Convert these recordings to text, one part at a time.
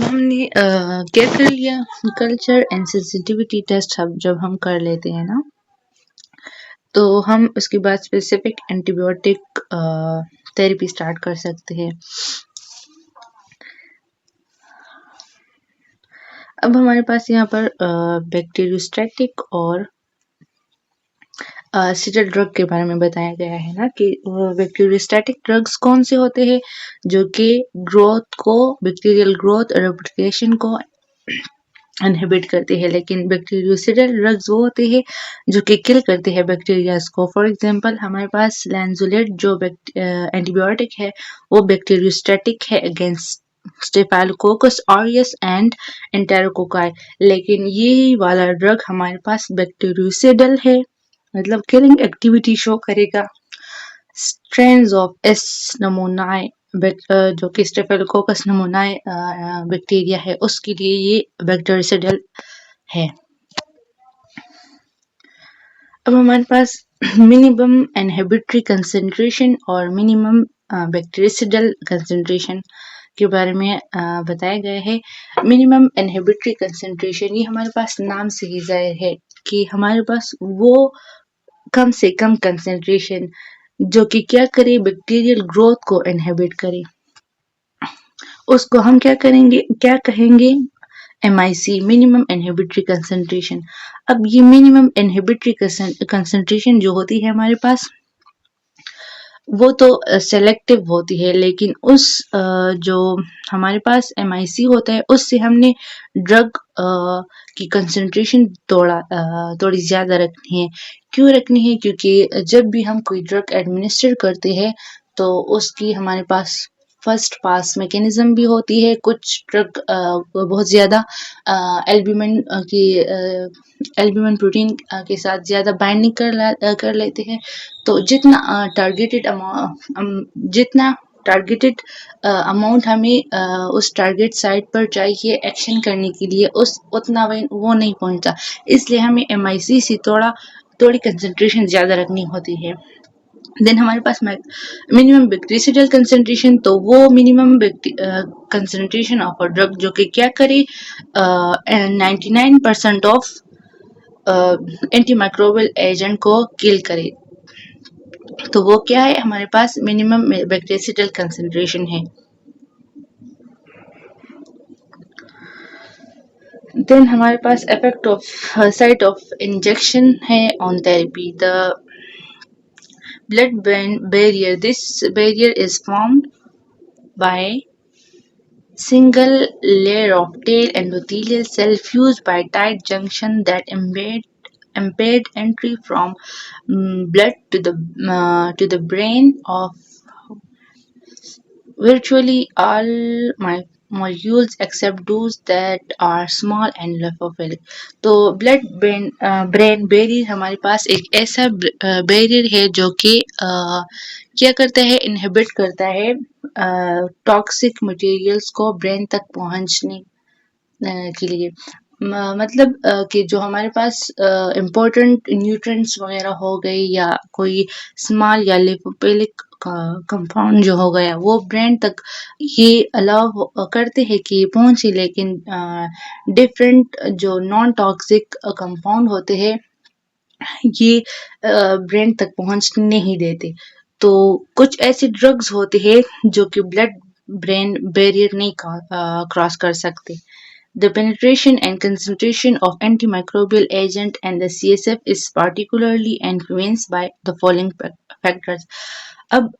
हमने क्या कर लिया, कल्चर एंड सेंसिटिविटी टेस्ट जब हम कर लेते हैं ना, तो हम उसके बाद स्पेसिफिक एंटीबायोटिक थेरेपी स्टार्ट कर सकते हैं। अब हमारे पास यहाँ पर बैक्टीरियोस्टैटिक और सीरल ड्रग के बारे में बताया गया है ना कि बैक्टीरियोस्टैटिक ड्रग्स कौन से होते हैं जो कि ग्रोथ को, बैक्टीरियल ग्रोथ और रेप्लिकेशन को इनहिबिट करते हैं, लेकिन बैक्टीरियोसिडल ड्रग्स वो होते हैं जो कि किल करते हैं बैक्टीरियाज को। फॉर एग्जांपल हमारे पास लैंजुलेट जो एंटीबायोटिक है वो बैक्टीरियोस्टैटिक है अगेंस्ट स्टेफाइलोकोकस ऑरियस एंड एंटेरोकोकाई, लेकिन ये वाला ड्रग हमारे पास बैक्टीरियोसिडल है, मतलब किलिंग एक्टिविटी शो करेगा। स्ट्रेन्स ऑफ एस नमूनाए जो कि स्टेफिलोकोकस नमूनाए बैक्टीरिया है उसके लिए ये बैक्टीरियोसिडल है। अब हमारे पास मिनिमम इनहिबिटरी कंसंट्रेशन और मिनिमम बैक्टीरियोसिडल कंसंट्रेशन के बारे में बताया गया है। मिनिमम इनहिबिटरी कंसंट्रेशन ये हमारे पास नाम से ही जाहिर है कि हमारे पास वो कम से कम कंसंट्रेशन जो कि क्या करे, बैक्टीरियल ग्रोथ को इनहिबिट करे, उसको हम क्या करेंगे, क्या कहेंगे, MIC मिनिमम इनहिबिटरी कंसंट्रेशन। अब ये मिनिमम इनहिबिटरी कंसंट्रेशन जो होती है हमारे पास वो तो सेलेक्टिव होती है, लेकिन उस जो हमारे पास MIC होता है उससे हमने ड्रग की कंसंट्रेशन थोड़ी ज़्यादा रखनी है। क्यों रखनी है? क्योंकि जब भी हम कोई ड्रग एडमिनिस्टर करते हैं तो उसकी हमारे पास फर्स्ट पास मैकेनिज्म भी होती है। कुछ ड्रग बहुत ज़्यादा एल्ब्यूमिन प्रोटीन के साथ ज़्यादा बाइंडिंग कर लेते हैं, तो जितना टारगेटेड अमाउंट हमें उस टारगेट साइट पर चाहिए एक्शन करने के लिए उतना वो नहीं पहुंचता, इसलिए हमें MIC से थोड़ी कंसंट्रेशन ज़्यादा रखनी होती है। देन हमारे पास मिनिमम बैक्टीरियोसिडल कंसंट्रेशन, तो वो minimum concentration of a drug जो कि क्या करे 99% ऑफ एंटीमाइक्रोबियल एजेंट को किल करे, तो वो क्या है, हमारे पास मिनिमम बैक्टीरियोसिडल कंसंट्रेशन है। देन हमारे पास effect of site of injection है on therapy. The blood-brain barrier. This barrier is formed by single layer of tail endothelial cell fused by tight junction that impede entry from blood to the brain of virtually all molecules except those that are small and lipophilic। तो blood brain barrier हमारे पास एक ऐसा barrier है जो कि क्या करता है, इनहिबिट करता है टॉक्सिक मटेरियल्स को ब्रेन तक पहुंचने के लिए। मतलब कि जो हमारे पास इम्पोर्टेंट न्यूट्रिएंट्स वगैरह हो गए या कोई स्मॉल या लिपोफिलिक कंपाउंड जो हो गया वो ब्रेन तक ये अलाउ करते हैं कि पहुंचे, लेकिन डिफरेंट जो नॉन टॉक्सिक कंपाउंड होते हैं ये ब्रेन तक पहुंच नहीं देते। तो कुछ ऐसे ड्रग्स होते हैं जो कि ब्लड ब्रेन बैरियर नहीं क्रॉस कर सकते। The penetration and concentration of antimicrobial agent and the CSF is particularly influenced by the following factors। अब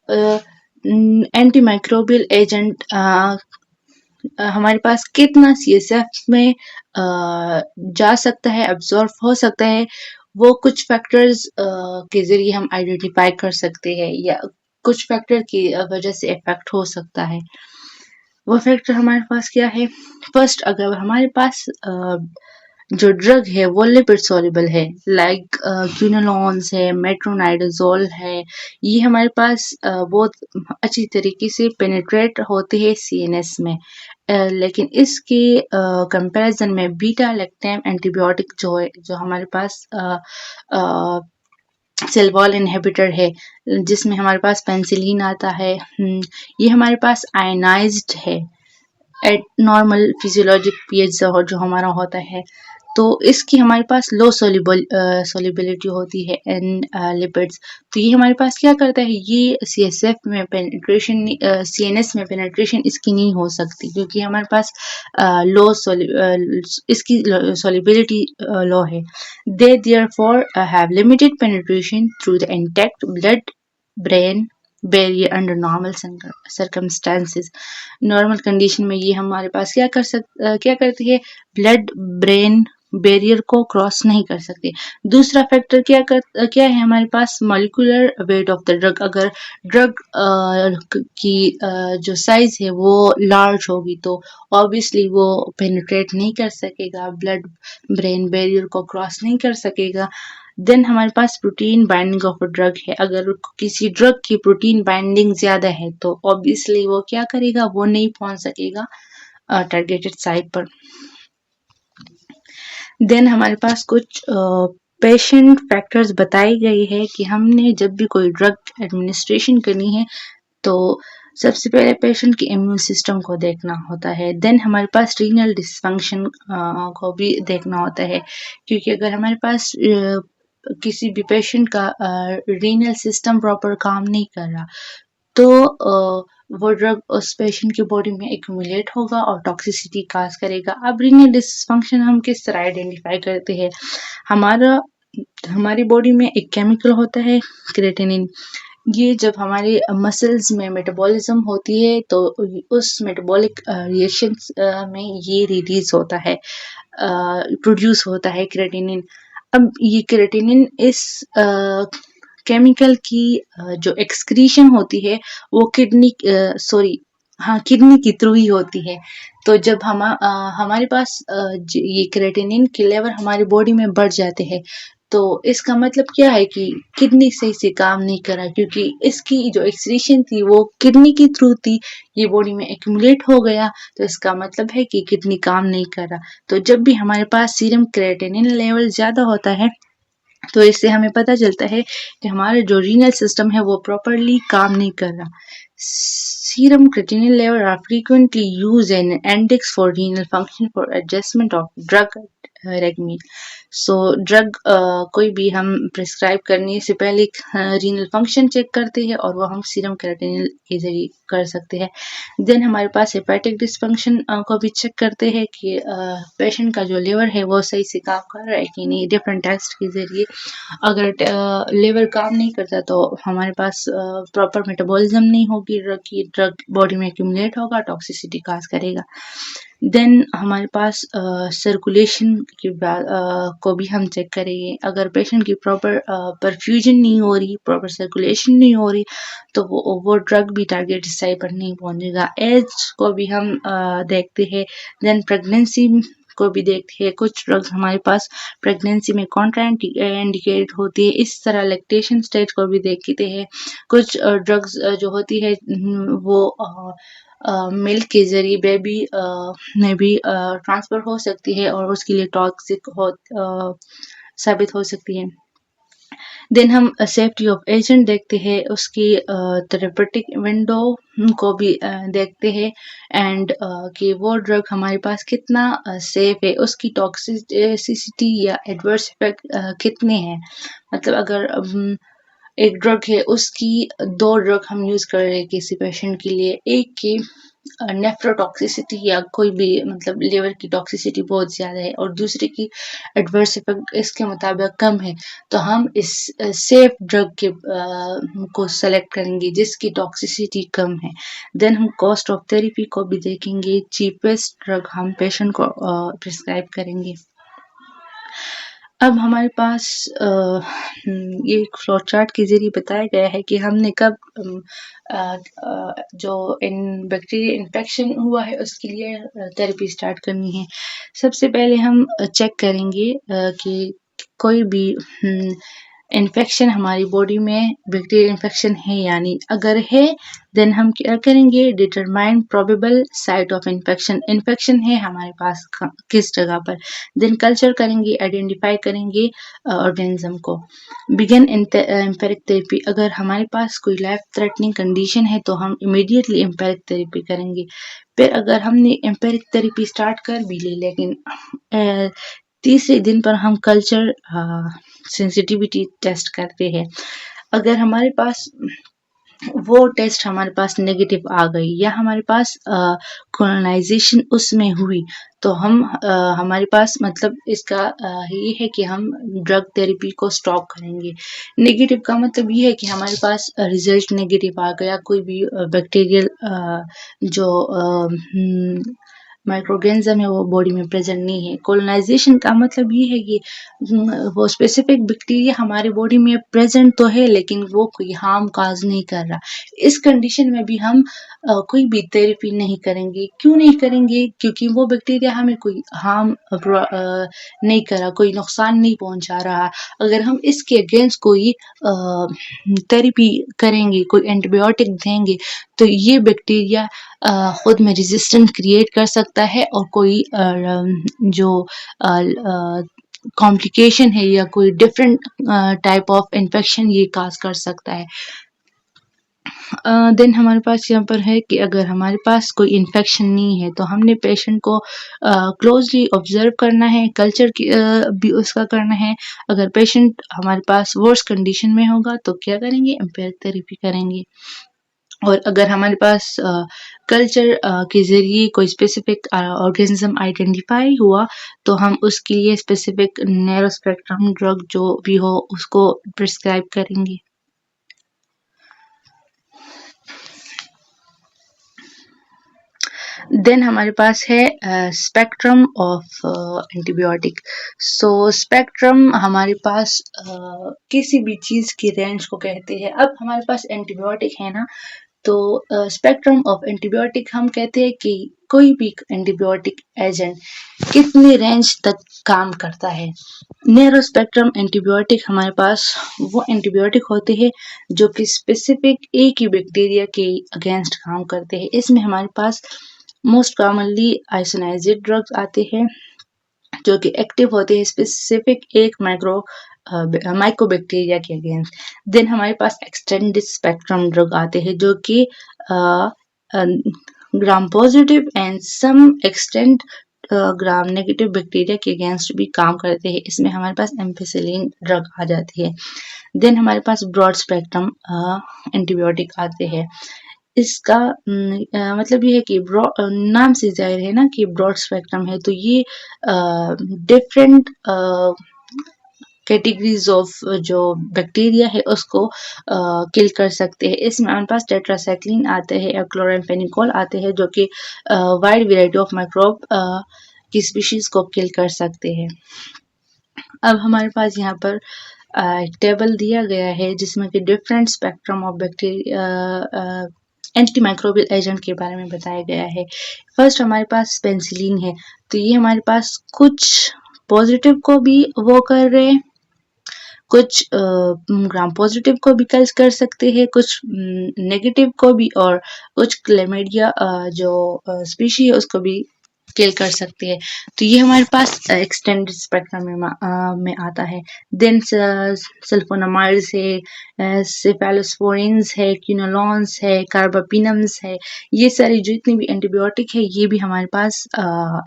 एंटीमाइक्रोबियल एजेंट हमारे पास कितना CSF में जा सकता है, एब्जॉर्ब हो सकता है, वो कुछ फैक्टर्स के जरिए हम आइडेंटिफाई कर सकते हैं या कुछ फैक्टर की वजह से इफेक्ट हो सकता है। वो फैक्टर हमारे पास क्या है, फर्स्ट अगर हमारे पास जो ड्रग है वो लिपिड सॉल्युबल है, लाइक क्विनोलॉन्स है, मेट्रोनाइडाजोल है, ये हमारे पास बहुत अच्छी तरीके से पेनिट्रेट होते हैं CNS में, लेकिन इसके कंपैरिजन में बीटा लैक्टम एंटीबायोटिक जो है, जो हमारे पास सेल वॉल इनहिबिटर है जिसमें हमारे पास पेनिसिलिन आता है, ये हमारे पास आयनाइज्ड है, एट नॉर्मल फिजियोलॉजिक पीएच जो हमारा होता है, तो इसकी हमारे पास लो सोलिबिलिटी होती है इन लिपिड्स। तो ये हमारे पास क्या करता है, ये सीएसएफ में पेनिट्रेशन, सीएनएस में पेनिट्रेशन इसकी नहीं हो सकती, क्योंकि हमारे पास लो इसकी सोलिबिलिटी लो है। They therefore have limited penetration through the intact blood brain barrier under normal circumstances. Normal condition में ये हमारे पास क्या करती है, ब्लड ब्रेन बैरियर को क्रॉस नहीं कर सकते। दूसरा फैक्टर क्या है हमारे पास, molecular weight of the drug. अगर ड्रग की जो साइज है वो लार्ज होगी तो ऑब्वियसली वो पेनिट्रेट नहीं कर सकेगा, ब्लड ब्रेन बैरियर को क्रॉस नहीं कर सकेगा। देन हमारे पास protein binding of a drug है। अगर किसी ड्रग की प्रोटीन बाइंडिंग ज्यादा है तो ऑब्वियसली वो क्या करेगा, वो नहीं पहुंच सकेगा टारगेटेड साइट पर। देन हमारे पास कुछ पेशेंट फैक्टर्स बताए गए हैं कि हमने जब भी कोई ड्रग एडमिनिस्ट्रेशन करनी है तो सबसे पहले पेशेंट की इम्यून सिस्टम को देखना होता है। देन हमारे पास रीनल डिसफंक्शन को भी देखना होता है, क्योंकि अगर हमारे पास किसी भी पेशेंट का रीनल सिस्टम प्रॉपर काम नहीं कर रहा तो वो ड्रग उस पेशेंट की बॉडी में एक्यूमुलेट होगा और टॉक्सिसिटी काज करेगा। अब रीनल डिसफंक्शन हम किस तरह आइडेंटिफाई करते हैं, हमारी बॉडी में एक केमिकल होता है क्रेटिनिन। ये जब हमारे मसल्स में मेटाबॉलिज्म होती है तो उस मेटाबॉलिक रिएक्शंस में ये रिलीज होता है, प्रोड्यूस होता है क्रेटिनिन। अब ये क्रेटिनिन इस केमिकल की जो एक्सक्रीशन होती है वो किडनी के थ्रू ही होती है। तो जब हमारे पास ये क्रेटिनिन के लेवल हमारी बॉडी में बढ़ जाते हैं तो इसका मतलब क्या है कि किडनी सही से काम नहीं कर रहा, क्योंकि इसकी जो एक्सक्रीशन थी वो किडनी के थ्रू थी, ये बॉडी में एक्यूमुलेट हो गया, तो इसका मतलब है कि किडनी काम नहीं कर रहा। तो जब भी हमारे पास सीरम क्रेटिनिन लेवल ज्यादा होता है तो इससे हमें पता चलता है कि हमारा जो रीनल सिस्टम है वो प्रॉपरली काम नहीं कर रहा। Serum creatinine level are frequently use in index for renal function for adjustment of drug regimen. सो ड्रग कोई भी हम प्रिस्क्राइब करने से पहले रीनल फंक्शन चेक करते हैं और वो हम सीरम क्रेटिनिन के जरिए कर सकते हैं। देन हमारे पास हेपेटिक डिसफंक्शन को भी चेक करते हैं कि पेशेंट का जो लिवर है वो सही से काम कर रहा है कि नहीं, डिफरेंट टेस्ट के जरिए। अगर लिवर काम नहीं करता तो हमारे पास प्रॉपर मेटाबॉलिज्म नहीं होगी ड्रग की, ड्रग बॉडी में एक्यूमुलेट होगा, टॉक्सिसिटी काज करेगा। देन हमारे पास सर्कुलेशन को भी हम चेक करेंगे। अगर पेशेंट की प्रॉपर परफ्यूजन नहीं हो रही, प्रॉपर सर्कुलेशन नहीं हो रही तो वो ड्रग भी टारगेट साइट पर नहीं पहुंचेगा। एज को भी हम देखते हैं। देन प्रेगनेंसी को भी देखते हैं। कुछ ड्रग्स हमारे पास प्रेगनेंसी में कॉन्ट्राइंडिकेट होती है, इस तरह लैक्टेशन स्टेज को भी देखते हैं। कुछ ड्रग्स जो होती है वो मिल्क के जरिए बेबी में भी ट्रांसफर हो सकती है और उसके लिए टॉक्सिक साबित हो सकती है। देन हम सेफ्टी ऑफ एजेंट देखते हैं, उसकी थेरेपेटिक विंडो को भी देखते हैं एंड कि वो ड्रग हमारे पास कितना सेफ है, उसकी टॉक्सिसिटी या एडवर्स इफेक्ट कितने हैं। मतलब अगर एक ड्रग है उसकी 2 ड्रग हम यूज कर रहे हैं किसी पेशेंट के लिए, एक की नेफ्रोटॉक्सिसिटी या कोई भी मतलब लिवर की टॉक्सिसिटी बहुत ज्यादा है और दूसरे की एडवर्स इफेक्ट इसके मुताबिक कम है, तो हम इस सेफ ड्रग को सेलेक्ट करेंगे जिसकी टॉक्सिसिटी कम है। देन हम कॉस्ट ऑफ थेरेपी को भी देखेंगे, चीपेस्ट ड्रग हम पेशेंट को प्रिस्क्राइब करेंगे। अब हमारे पास ये फ्लो चार्ट के जरिए बताया गया है कि हमने कब जो बैक्टीरिया इन्फेक्शन हुआ है उसके लिए थेरेपी स्टार्ट करनी है। सबसे पहले हम चेक करेंगे कि कोई भी इन्फेक्शन हमारी बॉडी में बैक्टीरियल इन्फेक्शन है या नहीं, अगर है देन हम क्या करेंगे, determine probable site of infection, infection है हमारे पास किस जगह पर, देन कल्चर करेंगे, आइडेंटिफाई करेंगे ऑर्गेनिज्म को। बिगिन एम्पेरिक थेरेपी, अगर हमारे पास कोई लाइफ थ्रेटनिंग कंडीशन है तो हम इमीडिएटली एम्पेरिक थेरेपी करेंगे। फिर अगर हमने एम्पेरिक थेरेपी स्टार्ट कर भी ली लेकिन तीसरे दिन पर हम कल्चर सेंसिटिविटी टेस्ट करते हैं। अगर हमारे पास वो टेस्ट हमारे पास नेगेटिव आ गई या हमारे पास कॉलोनाइजेशन उसमें हुई तो हम हमारे पास मतलब इसका ये है कि हम ड्रग थेरेपी को स्टॉप करेंगे। नेगेटिव का मतलब ये है कि हमारे पास रिजल्ट नेगेटिव आ गया, कोई भी बैक्टीरियल जो माइक्रोऑर्गेनिज्म है वो बॉडी में प्रेजेंट नहीं है। कॉलोनाइजेशन का मतलब ये है कि वो स्पेसिफिक बैक्टीरिया हमारी बॉडी में प्रेजेंट तो है लेकिन वो कोई हार्म काज नहीं कर रहा। इस कंडीशन में भी हम कोई भी थेरेपी नहीं करेंगे। क्यों नहीं करेंगे? क्योंकि वो बैक्टीरिया हमें कोई हार्म नहीं कर रहा, कोई नुकसान नहीं पहुंचा रहा। अगर हम इसके अगेंस्ट कोई थेरेपी करेंगे, कोई एंटीबायोटिक देंगे तो ये बैक्टीरिया खुद में रेजिस्टेंस क्रिएट कर सकता है और कोई जो कॉम्प्लिकेशन है या कोई डिफरेंट टाइप ऑफ इन्फेक्शन ये काज कर सकता है। देन हमारे पास यहाँ पर है कि अगर हमारे पास कोई इन्फेक्शन नहीं है तो हमने पेशेंट को क्लोजली ऑब्जर्व करना है, कल्चर भी उसका करना है। अगर पेशेंट हमारे पास वर्स कंडीशन में होगा तो क्या करेंगे, एम्पेरिक थेरेपी करेंगे। और अगर हमारे पास कल्चर के ज़रिए कोई स्पेसिफिक ऑर्गेनिज्म आइडेंटिफाई हुआ तो हम उसके लिए स्पेसिफिक नैरो स्पेक्ट्रम ड्रग जो भी हो उसको प्रिस्क्राइब करेंगे। देन हमारे पास है spectrum of antibiotic. So spectrum हमारे पास किसी भी चीज़ की रेंज को कहते हैं। अब हमारे पास एंटीबायोटिक है ना, तो स्पेक्ट्रम ऑफ एंटीबायोटिक हम कहते हैं कि कोई भी एंटीबायोटिक एजेंट कितनी रेंज तक काम करता है। नैरो स्पेक्ट्रम एंटीबायोटिक हमारे पास वो एंटीबायोटिक होते हैं जो कि स्पेसिफिक एक ही बैक्टीरिया के अगेंस्ट काम करते हैं। इसमें हमारे पास मोस्ट कॉमनली आइसोनाइजेड ड्रग्स आते हैं जो कि एक्टिव होते हैं स्पेसिफिक एक माइक्रोबैक्टीरिया के अगेंस्ट। देन हमारे पास एक्सटेंडेड स्पेक्ट्रम ड्रग आते हैं जो कि gram positive and some extent gram negative bacteria के अगेंस्ट भी काम करते हैं। इसमें हमारे पास एम्पिसिलिन ड्रग आ जाती है। देन हमारे पास ब्रॉड स्पेक्ट्रम एंटीबायोटिक आते हैं। इसका मतलब ये है कि नाम से जाहिर है ना कि ब्रॉड स्पेक्ट्रम है तो ये डिफरेंट कैटेगरीज ऑफ जो बैक्टीरिया है उसको किल कर सकते हैं। इसमें हमारे पास टेट्रासाइक्लिन आते हैं, क्लोराम्फेनिकोल आते हैं जो कि वाइड वैरायटी ऑफ माइक्रोब की स्पीशीज को किल कर सकते हैं। अब हमारे पास यहाँ पर एक टेबल दिया गया है जिसमें कि different spectrum of bacteria anti microbial agent के बारे में बताया गया है। फर्स्ट हमारे पास पेनिसिलिन है तो ये हमारे पास कुछ पॉजिटिव को भी वो कर रहे हैं, कुछ ग्राम पॉजिटिव को भी किल कर सकते हैं, कुछ नेगेटिव को भी और कुछ क्लेमिडिया जो स्पीशी है उसको भी किल कर सकते हैं। तो ये हमारे पास एक्सटेंडेड स्पेक्ट्रम में आता है। देन सल्फोनामाइड्स है, सेफेलोस्पोरिन्स है, क्विनोलॉन्स है, कार्बापिनम्स है, ये सारी जितनी भी एंटीबायोटिक है ये भी हमारे पास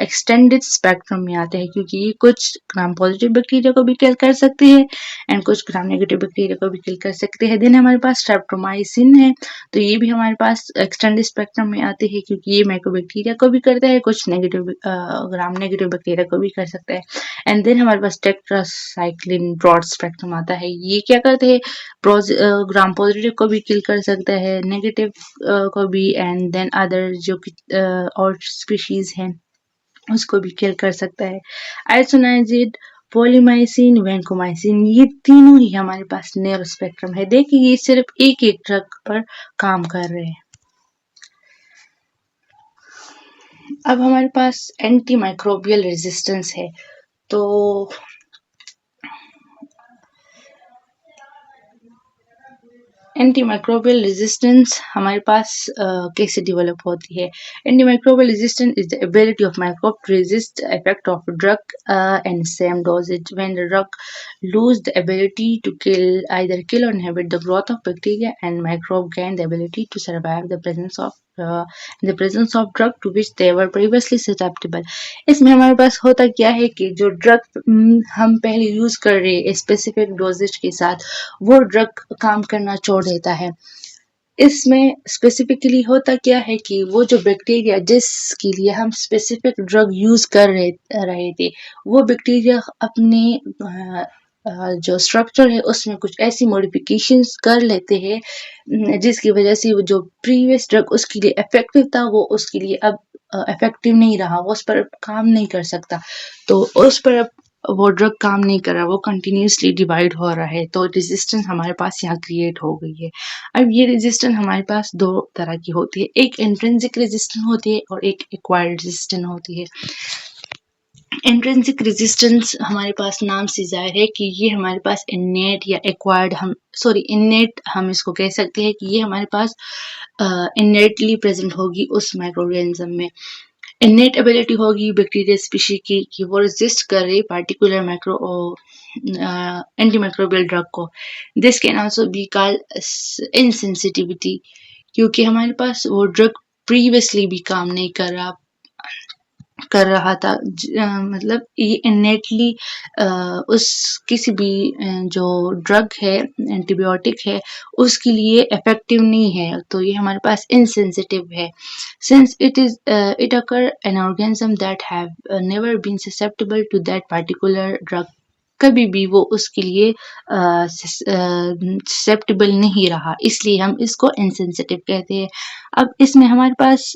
एक्सटेंडेड स्पेक्ट्रम में आते हैं क्योंकि ये कुछ ग्राम पॉजिटिव बैक्टीरिया को भी किल कर सकते हैं एंड कुछ ग्राम नेगेटिव बैक्टीरिया को भी किल कर सकते हैं। देन हमारे पास स्ट्रेप्टोमाइसिन है तो ये भी हमारे पास एक्सटेंडेड स्पेक्ट्रम में आते हैं क्योंकि ये माइक्रोबैक्टीरिया को भी करता है, कुछ नेगेटिव ग्राम नेगेटिव बैक्टीरिया को भी कर सकता है। एंड देन हमारे पास टेट्रासाइक्लिन ब्रॉड स्पेक्ट्रम आता है। ये क्या करते हैं, ग्राम पॉजिटिव को भी किल कर सकता है, नेगेटिव को भी एंड देन अदर जो और स्पीशीज हैं उसको भी किल कर सकता है। आइसोनाइजिड, पॉलीमाइसिन, वैंकोमाइसिन ये तीनों ही हमारे पास नैरो स्पेक्ट्रम है। देखिए ये सिर्फ एक एक ड्रग पर काम कर रहे हैं। अब हमारे पास एंटी माइक्रोबियल रेजिस्टेंस है तो एंटी माइक्रोबियल रेजिस्टेंस हमारे पास कैसे डेवलप होती है? Anti microbial resistance is the ability of microbe to resist effect of drug and same dosages when the drug lose the ability to kill or inhibit the growth of bacteria, and microbe gain the ability to survive the presence of drug to which they were previously susceptible. इसमें हमारे पास होता क्या है कि जो drug हम पहले use कर रहे हैं स्पेसिफिक डोजेज के साथ, वो ड्रग काम करना छोड़ देता है। इसमें स्पेसिफिकली होता क्या है कि वो जो बैक्टीरिया जिसके लिए हम स्पेसिफिक ड्रग यूज कर रहे थे, वो बैक्टीरिया अपने जो स्ट्रक्चर है उसमें कुछ ऐसी मॉडिफिकेशंस कर लेते हैं जिसकी वजह से वो जो प्रीवियस ड्रग उसके लिए इफेक्टिव था, वो उसके लिए अब इफेक्टिव नहीं रहा, वो उस पर काम नहीं कर सकता। तो उस पर अब वो ड्रग काम नहीं कर रहा, वो कंटिन्यूसली डिवाइड हो रहा है, तो रेजिस्टेंस हमारे पास यहाँ क्रिएट हो गई है। अब ये रेजिस्टेंस हमारे पास दो तरह की होती है, एक इंट्रिंसिक रेजिस्टेंस होती है और एक एक्वायर्ड रेजिस्टेंस होती है। इंट्रिंसिक रेजिस्टेंस हमारे पास नाम से जाहिर है कि ये हमारे पास इनेट या एक्वायर्ड इनेट हम इसको कह सकते हैं कि ये हमारे पास इनेटली प्रेजेंट होगी उस माइक्रोऑर्गेनिज्म में। इनेट एबिलिटी होगी बैक्टीरिया स्पीशी की कि वो रेजिस्ट कर रही पार्टिकुलर एंटी माइक्रोबियल ड्रग को। This can also be called insensitivity, क्योंकि हमारे पास वो ड्रग प्रीवियसली भी काम नहीं कर रहा था, मतलब ये इनेटली उस किसी भी जो ड्रग है, एंटीबायोटिक है, उसके लिए इफेक्टिव नहीं है, तो ये हमारे पास इनसेंसिटिव है। Since it occur an organism that have never been susceptible to that particular drug, कभी भी वो उसके लिए ससेप्टेबल नहीं रहा, इसलिए हम इसको इनसेंसिटिव कहते हैं। अब इसमें हमारे पास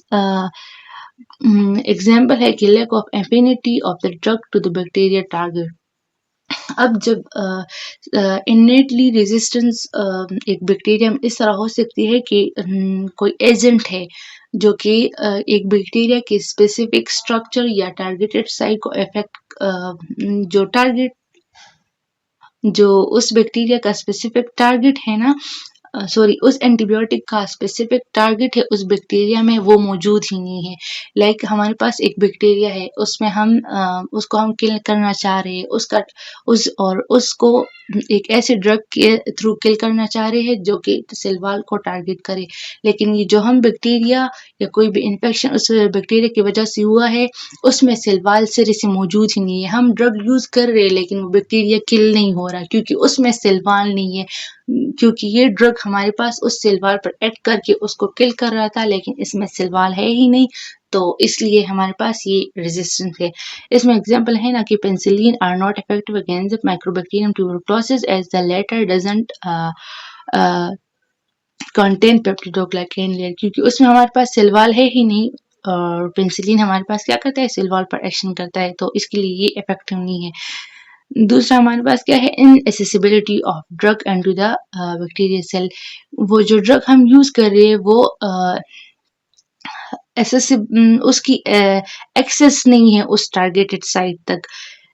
एग्जाम्पल है कि lack of affinity of the drug to the bacteria target. अब जब इनेटली रेजिस्टेंस एक बैक्टीरिया में इस तरह हो सकती है कि कोई एजेंट है जो कि एक बैक्टीरिया के स्पेसिफिक स्ट्रक्चर या टारगेटेड साइट को इफेक्ट जो उस बैक्टीरिया का स्पेसिफिक टारगेट है ना, उस एंटीबायोटिक का स्पेसिफिक टारगेट है उस बैक्टीरिया में, वो मौजूद ही नहीं है। लाइक हमारे पास एक बैक्टीरिया है, उसमें हम उसको हम किल करना चाह रहे हैं, उसको एक ऐसे ड्रग के थ्रू किल करना चाह रहे हैं जो कि सेल वॉल को टारगेट करे, लेकिन ये जो हम बैक्टीरिया या कोई भी इन्फेक्शन उस बैक्टीरिया की वजह से हुआ है, उसमें सेल वॉल से रिसी मौजूद ही नहीं है। हम ड्रग यूज कर रहे हैं लेकिन वो बैक्टीरिया किल नहीं हो रहा क्योंकि उसमें सेल वॉल नहीं है, क्योंकि ये ड्रग हमारे पास उस सेल वॉल पर एक्ट करके उसको किल कर रहा था, लेकिन इसमें सेल वॉल है ही नहीं, तो इसलिए हमारे पास ये रेजिस्टेंस है। इसमें एग्जांपल है ना कि penicillin are not effective against mycobacterium tuberculosis as the latter doesn't contain peptidoglycan layer, क्योंकि उसमें हमारे पास सेल वॉल है ही नहीं और पेनिसिलिन हमारे पास क्या करता है, सेल वॉल पर एक्शन करता है, तो इसके लिए ये इफेक्टिव नहीं है। दूसरा हमारे पास क्या है, inaccessibility of drug into the bacteria cell. वो जो ड्रग हम यूज कर रहे हैं वो उसकी एक्सेस नहीं है उस टारगेटेड साइट तक।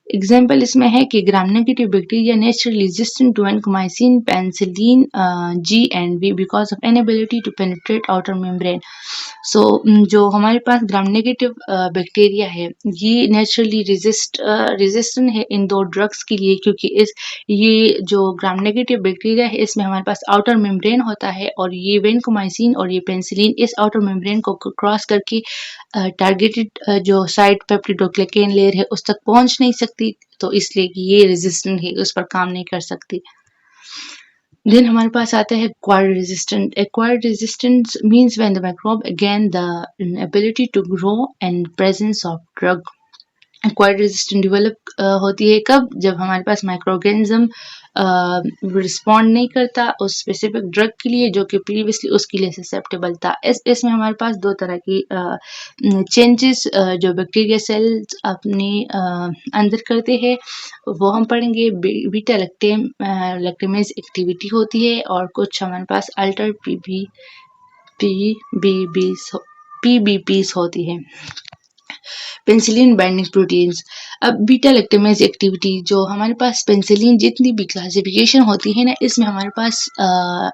एग्जाम्पल इसमें है कि gram negative bacteria naturally resistant to vancomycin, penicillin G and B because of inability to penetrate outer membrane. सो जो हमारे पास ग्राम नेगेटिव बैक्टीरिया है ये नेचुरली रेजिस्टेंट है इन दो ड्रग्स के लिए, क्योंकि ये जो ग्राम नेगेटिव बैक्टीरिया है इसमें हमारे पास आउटर मेम्ब्रेन होता है और ये वेनकोमाइसिन और ये पेनिसिलिन इस आउटर मेम्ब्रेन को क्रॉस करके टारगेटेड जो साइट पेप्टिडोग्लाइकेन लेयर है उस तक पहुंच नहीं सकती, तो इसलिए ये रेजिस्टेंट है, उस पर काम नहीं कर सकती। देन हमारे पास आता है acquired resistant. Acquired resistance means when the microbe gain the ability to grow and presence of drug. Acquired resistant develop होती है कब, जब हमारे पास माइक्रोऑर्गेनिज्म रिस्पॉन्ड नहीं करता उस स्पेसिफिक ड्रग के लिए जो कि प्रीवियसली उसके लिए ससेप्टेबल था। इसमें हमारे पास दो तरह की चेंजेस जो बैक्टीरिया सेल्स अपने अंदर करते हैं वो हम पढ़ेंगे। बीटा लैक्टेमेज एक्टिविटी होती है और कुछ हमारे पास अल्टर पीबीपीज होती है। पेनिसिलिन बाइंडिंग प्रोटीन्स, अब बीटा लैक्टेमेज एक्टिविटी, जो हमारे पास पेनिसिलिन जितनी भी क्लासिफिकेशन होती है ना, इसमें हमारे पास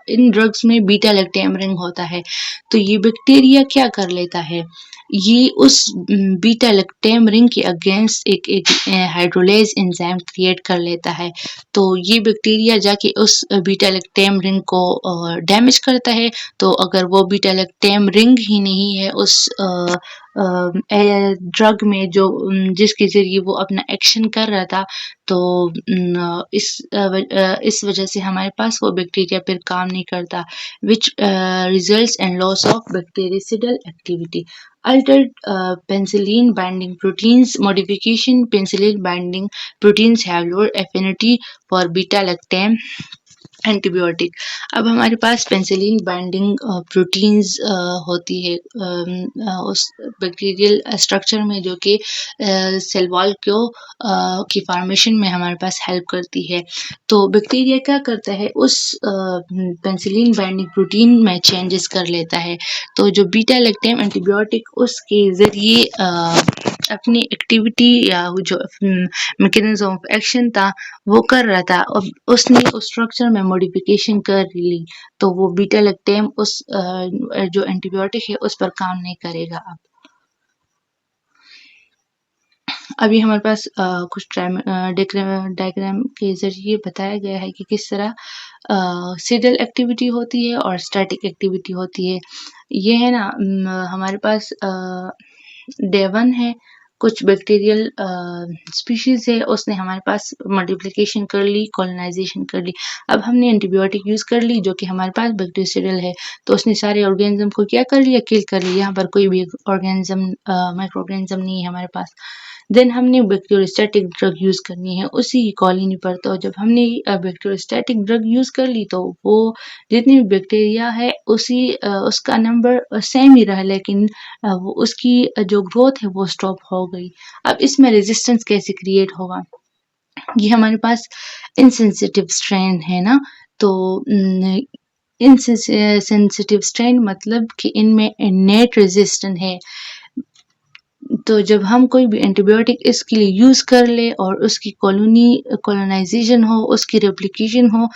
इन ड्रग्स में बीटा लैक्टेम रिंग होता है। तो ये बैक्टीरिया क्या कर लेता है, ये उस बीटा लैक्टेम रिंग के अगेंस्ट एक हाइड्रोलेज एंजाइम क्रिएट कर लेता है। तो ये बैक्टीरिया जाके उस बीटा लैक्टेम रिंग को डैमेज करता है। तो अगर वो बीटा लैक्टेम रिंग ही नहीं है उस ड्रग में जो जिसके ज़रिए वो अपना एक्शन कर रहा था, तो इस वजह से हमारे पास वो बैक्टीरिया फिर काम नहीं करता, which results in loss of bactericidal activity. Altered penicillin binding proteins modification. Penicillin binding proteins have lower affinity for beta lactam antibiotic. अब हमारे पास पेनिसिलिन बाइंडिंग प्रोटीन्स होती है उस बैक्टीरियल स्ट्रक्चर में, जो कि सेल वॉल को की फॉर्मेशन में हमारे पास हेल्प करती है। तो बैक्टीरिया क्या करता है, उस पेनिसिलिन बाइंडिंग प्रोटीन में चेंजेस कर लेता है। तो जो बीटा लैक्टेम एंटीबायोटिक उसके ज़रिए अपनी एक्टिविटी या जो मैकेनिज्म ऑफ एक्शन था वो कर रहा था, और उसने उस स्ट्रक्चर में मॉडिफिकेशन कर ली, तो वो बीटा लैक्टेम उस जो एंटीबायोटिक है उस पर काम नहीं करेगा। अब अभी हमारे पास कुछ डायग्राम के जरिए बताया गया है कि किस तरह सीरियल एक्टिविटी होती है और स्टैटिक एक्टिविटी होती है। ये है ना, हमारे पास डे 1 है, कुछ बैक्टीरियल स्पीशीज़ है, उसने हमारे पास मल्टीप्लिकेशन कर ली, कॉलोनाइजेशन कर ली। अब हमने एंटीबायोटिक यूज़ कर ली जो कि हमारे पास बैक्टीरियल है, तो उसने सारे ऑर्गेनिज्म को क्या कर लिया, किल कर लिया। यहाँ पर कोई भी ऑर्गेनिज्म माइक्रो ऑर्गेनिज्म नहीं है हमारे पास। देन हमने बैक्टीरियोस्टैटिक ड्रग यूज़ करनी है उसी कॉलोनी पर। तो जब हमने बैक्टीरियोस्टैटिक ड्रग यूज़ कर ली, तो वो जितनी भी बैक्टीरिया है उसी उसका नंबर सेम ही रहा, लेकिन वो उसकी जो ग्रोथ है वो स्टॉप हो गई। अब इसमें रेजिस्टेंस कैसे क्रिएट होगा, ये हमारे पास इनसेंसिटिव स्ट्रेन है ना, तो इनसेंसिटिव स्ट्रेन मतलब कि इनमें नेट रेजिस्टेंस है। तो जब हम कोई भी एंटीबायोटिक इसके लिए यूज़ कर ले और उसकी कॉलोनाइजेशन हो, उसकी रेप्लिकेशन हो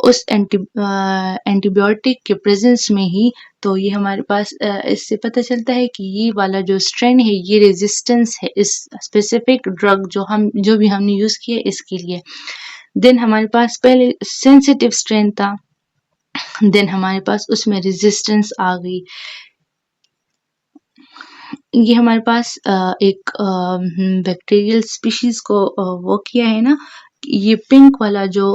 उस एंटीबायोटिक के प्रेजेंस में ही, तो ये हमारे पास इससे पता चलता है कि ये वाला जो स्ट्रेन है ये रेजिस्टेंस है इस स्पेसिफिक ड्रग जो भी हमने यूज़ किया इसके लिए। देन हमारे पास पहले सेंसिटिव स्ट्रेन था, देन हमारे पास उसमें रेजिस्टेंस आ गई। ये हमारे पास एक बैक्टीरियल स्पीशीज़ को वो किया है ना, ये पिंक वाला जो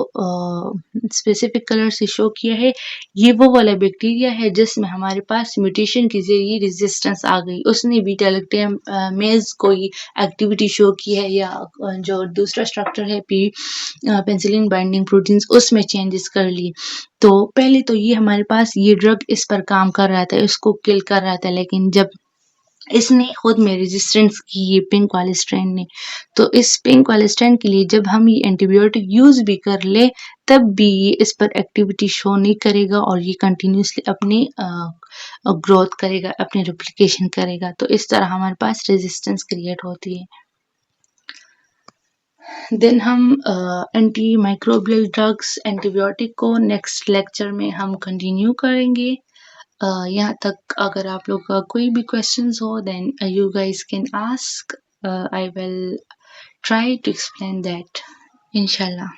स्पेसिफिक कलर से शो किया है, ये वो वाला बैक्टीरिया है जिसमें हमारे पास म्यूटेशन के ज़रिए रेजिस्टेंस आ गई। उसने बीटा लैक्टेमेज कोई एक्टिविटी शो की है, या जो दूसरा स्ट्रक्चर है पेनिसिलिन बाइंडिंग प्रोटीन्स उसमें चेंजेस कर लिए। तो पहले तो ये हमारे पास ये ड्रग इस पर काम कर रहा था, इसको किल कर रहा था, लेकिन जब इसने खुद में रेजिस्टेंस की ये पिंक वाले स्ट्रेन ने, तो इस पिंक वाले स्ट्रेन के लिए जब हम ये एंटीबायोटिक यूज़ भी कर ले, तब भी ये इस पर एक्टिविटी शो नहीं करेगा और ये कंटिन्यूसली अपनी ग्रोथ करेगा, अपनी रेप्लिकेशन करेगा। तो इस तरह हमारे पास रेजिस्टेंस क्रिएट होती है। देन हम एंटी माइक्रोबियल ड्रग्स एंटीबायोटिक को नेक्स्ट लेक्चर में हम कंटिन्यू करेंगे। यहाँ तक अगर आप लोग का कोई भी क्वेश्चंस हो, then you guys can ask. I will try to explain that, inshallah.